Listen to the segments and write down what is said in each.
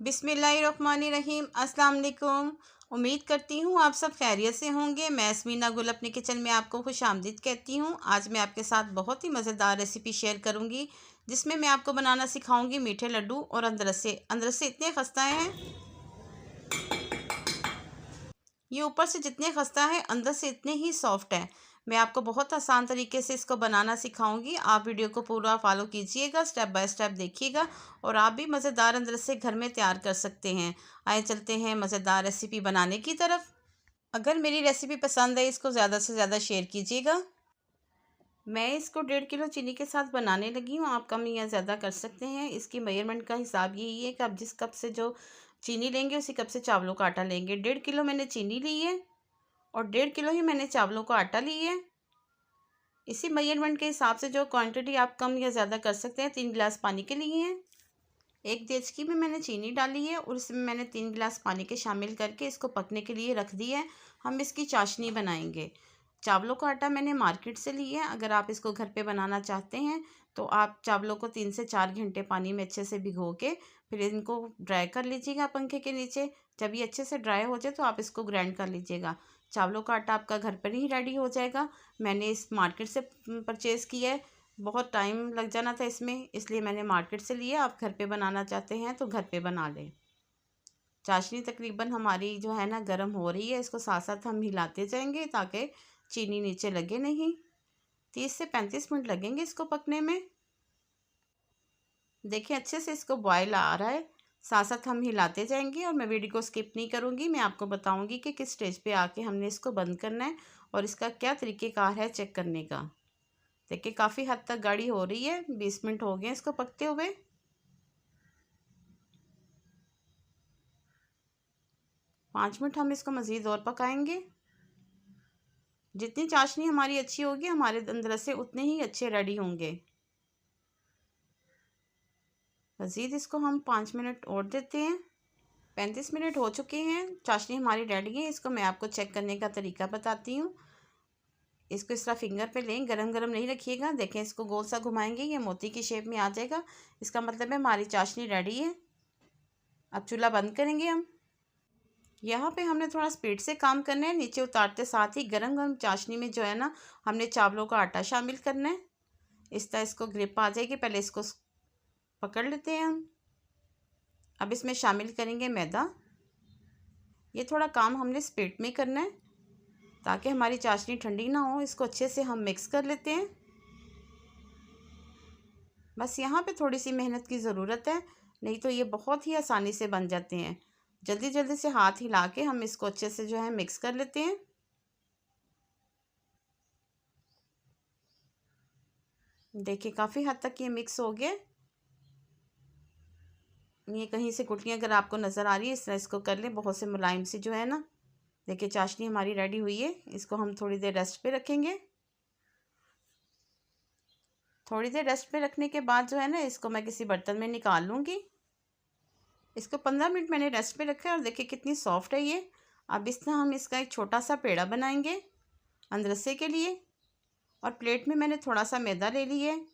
बिस्मिल्लाहिर्रहमानिर्रहीम। अस्सलाम वालेकुम। उम्मीद करती हूँ आप सब खैरियत से होंगे। मैं यस्मीना गुल अपने किचन में आपको खुशामदीद कहती हूँ। आज मैं आपके साथ बहुत ही मज़ेदार रेसिपी शेयर करूँगी, जिसमें मैं आपको बनाना सिखाऊंगी मीठे लड्डू। और अंदर से इतने खस्ता हैं, ये ऊपर से जितने खस्ता है अंदर से इतने ही सॉफ्ट है। मैं आपको बहुत आसान तरीके से इसको बनाना सिखाऊंगी। आप वीडियो को पूरा फॉलो कीजिएगा, स्टेप बाय स्टेप देखिएगा और आप भी मज़ेदार अंदर से घर में तैयार कर सकते हैं। आइए चलते हैं मज़ेदार रेसिपी बनाने की तरफ। अगर मेरी रेसिपी पसंद है, इसको ज़्यादा से ज़्यादा शेयर कीजिएगा। मैं इसको 1.5 किलो चीनी के साथ बनाने लगी हूँ। आप कम या ज़्यादा कर सकते हैं। इसकी मेजरमेंट का हिसाब यही है कि आप जिस कप से जो चीनी लेंगे उसी कप से चावलों का आटा लेंगे। 1.5 किलो मैंने चीनी ली है और 1.5 किलो ही मैंने चावलों का आटा ली है। इसी मेजरमेंट के हिसाब से जो क्वांटिटी आप कम या ज़्यादा कर सकते हैं। 3 गिलास पानी के लिए हैं। एक देचकी में मैंने चीनी डाली है और इसमें मैंने 3 गिलास पानी के शामिल करके इसको पकने के लिए रख दिया है। हम इसकी चाशनी बनाएंगे। चावलों का आटा मैंने मार्केट से लिया है। अगर आप इसको घर पे बनाना चाहते हैं तो आप चावलों को 3 से 4 घंटे पानी में अच्छे से भिगो के फिर इनको ड्राई कर लीजिएगा पंखे के नीचे। जब ये अच्छे से ड्राई हो जाए तो आप इसको ग्राइंड कर लीजिएगा। चावलों का आटा आपका घर पर ही रेडी हो जाएगा। मैंने इस मार्केट से परचेज़ किया है। बहुत टाइम लग जाना था इसमें, इसलिए मैंने मार्केट से लिया। आप घर पे बनाना चाहते हैं तो घर पे बना लें। चाशनी तकरीबन हमारी जो है ना गर्म हो रही है। इसको साथ साथ हम हिलाते जाएंगे ताकि चीनी नीचे लगे नहीं। 30 से 35 मिनट लगेंगे इसको पकने में। देखिए अच्छे से इसको बॉयल आ रहा है। साथ साथ हम हिलाते जाएंगे और मैं वीडियो को स्किप नहीं करूँगी। मैं आपको बताऊँगी कि किस स्टेज पे आके हमने इसको बंद करना है और इसका क्या तरीक़ेकार है चेक करने का। देखिए काफ़ी हद तक गाढ़ी हो रही है। 20 मिनट हो गए इसको पकते हुए। 5 मिनट हम इसको मज़ीद और पकाएंगे। जितनी चाशनी हमारी अच्छी होगी हमारे अंदर से उतने ही अच्छे रेडी होंगे। मज़ीद इसको हम 5 मिनट और देते हैं। 35 मिनट हो चुके हैं। चाशनी हमारी रेडी है। इसको मैं आपको चेक करने का तरीका बताती हूँ। इसको इस तरह फिंगर पे लें, गरम गरम नहीं रखिएगा। देखें इसको गोल सा घुमाएंगे, ये मोती की शेप में आ जाएगा। इसका मतलब है हमारी चाशनी रेडी है। अब चूल्हा बंद करेंगे हम। यहाँ पे हमने थोड़ा स्पीड से काम करना है। नीचे उतारते साथ ही गरम गरम चाशनी में जो है ना हमने चावलों का आटा शामिल करना है। इस तरह इसको ग्रिप आ जाएगी। पहले इसको पकड़ लेते हैं हम। अब इसमें शामिल करेंगे मैदा। ये थोड़ा काम हमने स्पीड में करना है ताकि हमारी चाशनी ठंडी ना हो। इसको अच्छे से हम मिक्स कर लेते हैं। बस यहाँ पे थोड़ी सी मेहनत की ज़रूरत है, नहीं तो ये बहुत ही आसानी से बन जाते हैं। जल्दी जल्दी से हाथ हिला के हम इसको अच्छे से जो है मिक्स कर लेते हैं। देखिए काफ़ी हद तक ये मिक्स हो गया। ये कहीं से गुठलियाँ अगर आपको नज़र आ रही है इस तरह इसको कर लें, बहुत से मुलायम सी जो है ना। देखिए चाशनी हमारी रेडी हुई है। इसको हम थोड़ी देर रेस्ट पे रखेंगे। थोड़ी देर रेस्ट पे रखने के बाद जो है ना इसको मैं किसी बर्तन में निकाल लूँगी। इसको 15 मिनट मैंने रेस्ट पे रखा है और देखिए कितनी सॉफ्ट है ये। अब इस तरह हम इसका एक छोटा सा पेड़ा बनाएंगे अंदरसे के लिए। और प्लेट में मैंने थोड़ा सा मैदा ले लिया है।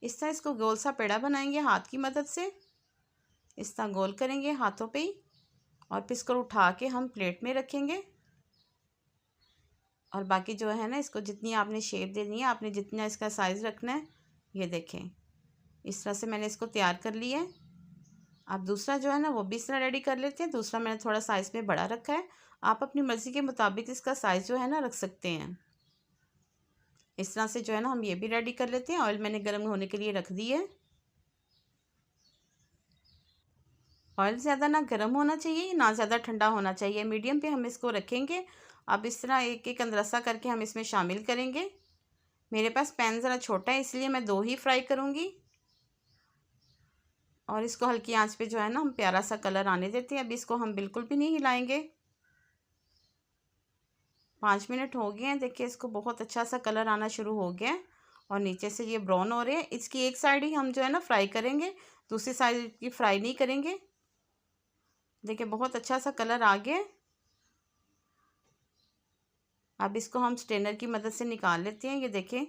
इस तरह इसको गोल सा पेड़ा बनाएंगे हाथ की मदद से। इस तरह गोल करेंगे हाथों पे ही और फिर इसको उठा के हम प्लेट में रखेंगे। और बाकी जो है ना इसको जितनी आपने शेप देनी है, आपने जितना इसका साइज़ रखना है, ये देखें इस तरह से मैंने इसको तैयार कर लिया है। आप दूसरा जो है ना वो भी इस तरह रेडी कर लेते हैं। दूसरा मैंने थोड़ा साइज़ में बड़ा रखा है। आप अपनी मर्ज़ी के मुताबिक इसका साइज़ जो है ना रख सकते हैं। इस तरह से जो है ना हम ये भी रेडी कर लेते हैं। ऑयल मैंने गर्म होने के लिए रख दी है। ऑयल ज़्यादा ना गर्म होना चाहिए ना ज़्यादा ठंडा होना चाहिए, मीडियम पे हम इसको रखेंगे। अब इस तरह एक एक अंदरसा करके हम इसमें शामिल करेंगे। मेरे पास पैन ज़रा छोटा है इसलिए मैं 2 ही फ्राई करूँगी। और इसको हल्की आंच पे जो है ना हम प्यारा सा कलर आने देते हैं। अब इसको हम बिल्कुल भी नहीं हिलाएंगे। 5 मिनट हो गए हैं। देखिए इसको बहुत अच्छा सा कलर आना शुरू हो गया है और नीचे से ये ब्राउन हो रहे हैं। इसकी एक साइड ही हम जो है ना फ्राई करेंगे, दूसरी साइड की फ्राई नहीं करेंगे। देखिए बहुत अच्छा सा कलर आ गया। अब इसको हम स्ट्रेनर की मदद से निकाल लेते हैं। ये देखें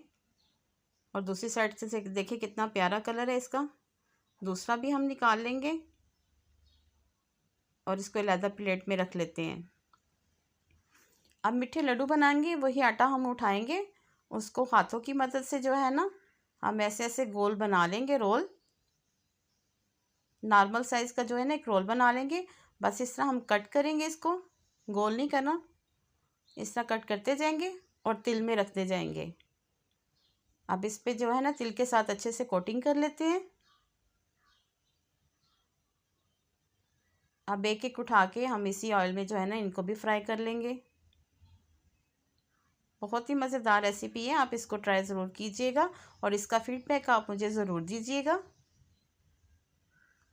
और दूसरी साइड से देखिए कितना प्यारा कलर है इसका। दूसरा भी हम निकाल लेंगे। और इसको अलग प्लेट में रख लेते हैं। अब मीठे लड्डू बनाएंगे, वही आटा हम उठाएंगे, उसको हाथों की मदद से जो है ना हम ऐसे ऐसे गोल बना लेंगे। रोल नॉर्मल साइज़ का जो है ना एक रोल बना लेंगे। बस इस तरह हम कट करेंगे, इसको गोल नहीं करना, इस तरह कट करते जाएंगे और तिल में रखते जाएंगे। अब इस पे जो है ना तिल के साथ अच्छे से कोटिंग कर लेते हैं। अब एक एक उठा के हम इसी ऑयल में जो है ना इनको भी फ्राई कर लेंगे। बहुत ही मज़ेदार रेसिपी है, आप इसको ट्राई ज़रूर कीजिएगा और इसका फीडबैक आप मुझे ज़रूर दीजिएगा।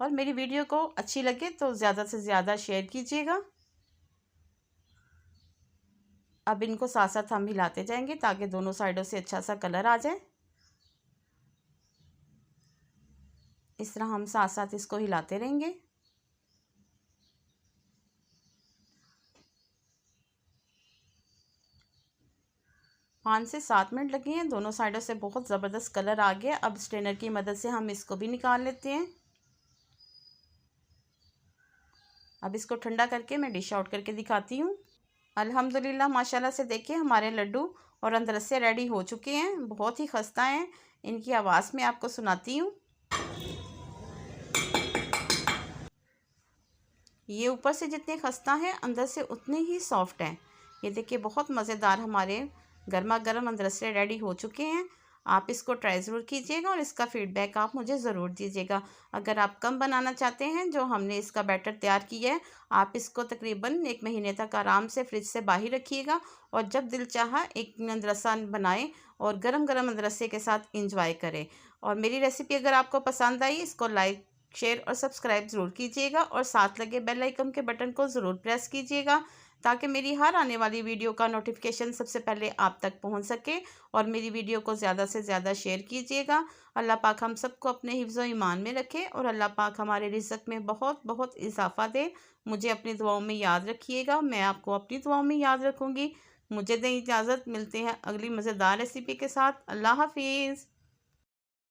और मेरी वीडियो को अच्छी लगे तो ज़्यादा से ज़्यादा शेयर कीजिएगा। अब इनको साथ साथ हम हिलाते जाएंगे ताकि दोनों साइडों से अच्छा सा कलर आ जाए। इस तरह हम साथ साथ इसको हिलाते रहेंगे। पाँच से 7 मिनट लगे हैं, दोनों साइडों से बहुत ज़बरदस्त कलर आ गया। अब स्ट्रेनर की मदद से हम इसको भी निकाल लेते हैं। अब इसको ठंडा करके मैं डिश आउट करके दिखाती हूँ। अल्हम्दुलिल्लाह माशाल्लाह से देखिए हमारे लड्डू और अंदर से रेडी हो चुके हैं, बहुत ही खस्ता हैं। इनकी आवाज़ में आपको सुनाती हूँ। ये ऊपर से जितने खस्ता हैं अंदर से उतने ही सॉफ्ट हैं। ये देखिए बहुत मज़ेदार हमारे गर्मा गर्म अंदर से रेडी हो चुके हैं। आप इसको ट्राई ज़रूर कीजिएगा और इसका फीडबैक आप मुझे ज़रूर दीजिएगा। अगर आप कम बनाना चाहते हैं, जो हमने इसका बैटर तैयार किया है, आप इसको तकरीबन 1 महीने तक आराम से फ्रिज से बाहर रखिएगा और जब दिल चाहा एक मदरसा बनाएं और गरम गरम मदरसे के साथ इंजॉय करें। और मेरी रेसिपी अगर आपको पसंद आई, इसको लाइक शेयर और सब्सक्राइब ज़रूर कीजिएगा और साथ लगे बेल आइकन के बटन को ज़रूर प्रेस कीजिएगा ताकि मेरी हर आने वाली वीडियो का नोटिफिकेशन सबसे पहले आप तक पहुंच सके। और मेरी वीडियो को ज़्यादा से ज़्यादा शेयर कीजिएगा। अल्लाह पाक हम सबको अपने हिफ्ज़ व ईमान में रखे और अल्लाह पाक हमारे रिज़्क़ में बहुत बहुत इजाफ़ा दे। मुझे अपनी दुआओं में याद रखिएगा, मैं आपको अपनी दुआओं में याद रखूँगी। मुझे दें इजाज़त, मिलते हैं अगली मज़ेदार रेसिपी के साथ। अल्लाह हाफिज़।